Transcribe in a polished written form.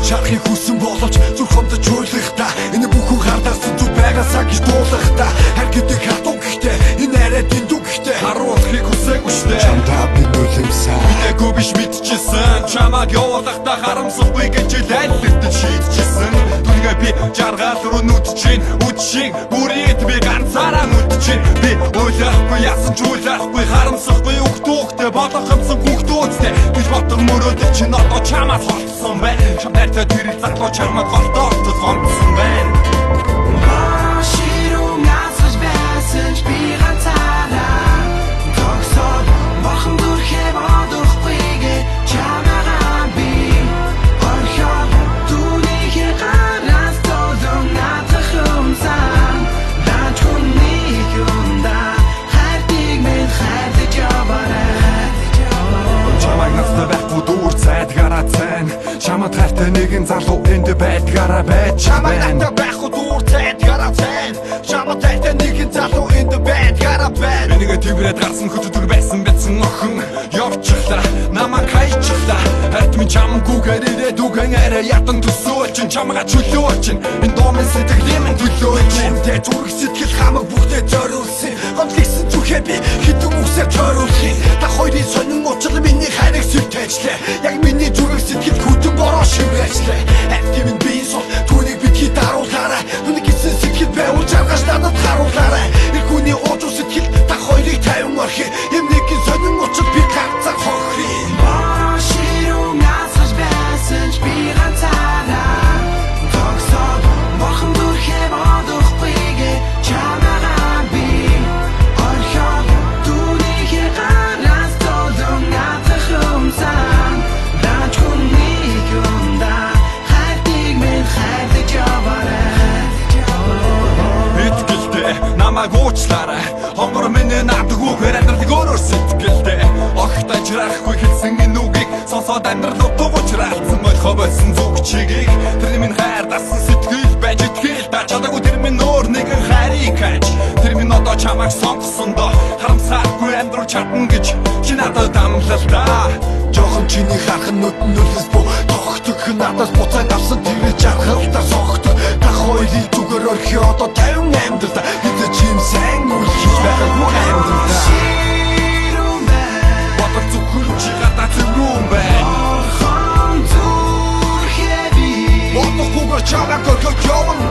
Шарахыг хүсэн боловч зүрх хомдож хуйлах та. Энэ бүхэн хардаарсан зүг байгаасаа гэж дуулах та. Хар гэдэг хатуу гэхдээ энэ арай дэндүү гэхдээ харуулахыг хүсээгүй штэ. Чамдаа би нүлэмсэн бидээгүй биш мэдчихсэн. Чамаг явуулахдаа харамсахгүй гэж айлтад шийдчихсэн. Түнгээ би жаргал руу нүдчин үдшиг бүрийд би ганцаараа нүдчин. Би ойлахгүй яасан ч ойлахгүй харамсахгүй өгтөөхтэй болох юмсан хүүхдүүдтэй. Гэж бодсон мөрөөдөл чинь одоо чамаас холсон байна. Чамтай тэр залуу чамаг голдоогдсон гомдсон байна. Чамд хайртай нэгэн залуу энд байдгаараа байж байна. Чамд байхгүй дуур цайдгаараа цайн. Чамд хайртай нэгэн залуу энд байдгаараа байна. Энэгээ тврээд гарсан хөтөтөр байсан бэцэн охин явчихлаа. Намайг хайчихлаа. Хайрт минь чамгүйгээр ирээд үгэн арай ятан төсөөч. Чамгаа чөлөөч. Энэ домын сэтгэлийн минь төлөөч. Тэ зүрх сэтгэл хамаг бүгдээ зориулсан. Гомдлогсон зүхээ би хитэн үгсээр тойруулах. Та хоёрын сонин уучлал миний хайрыг сүлтээжлээ. Яг миний зүрх сэтгэл хүтэн бороо шиврэжлээ. Активын би сон түүнийг битгий даруулаарай. Түүний гисэн сэтгэл байвал жаргаж надад харуулаарай. Ирхүүний уужуу сэтгэл та хоёрыг тайван орхи. Эмнэгэн сонин уучлал би ганцаар хохри. Башируу насгаж байсан ч би ганцаараа тогсоод бурхан дүрхээ бодохгүйгээ чамаагаа би орхиод түүнийг гараас толон надад хумсан. Намайг уучлаарай. Хонгор миний надад үгээр амьдралыг өөрөөр сэтгэлдээ. Огт ажрахгүй хэлсэн энэ үгийг сонсоод амьдрал утга учраалцсан ойлгоо болсон зүг чигийг. Тэр минь хайр дасан сэтгэл байж итгэл та чадаагүй тэр минь өөр нэгэн хайрыг хайж. Тэр минь одоо чамайг сонгосондоо харамсааргүй амьдрал чадна гэж чи надад амлалтаа. Жохон чиний хархан нүдэн нүлэс бо тогтох надаас буцаад авсан тэр жаргалтай согтох. Та хоёрын зүгээр орхи одоо 58 амьдрал хэдэж юм сайн үл хийж байгаагүй амьдрал. Бодох зөвхөн чи гадаа зүрүүн байна. Орхон зүрхээ би бодохгүйгээр чамайг орхиод явна.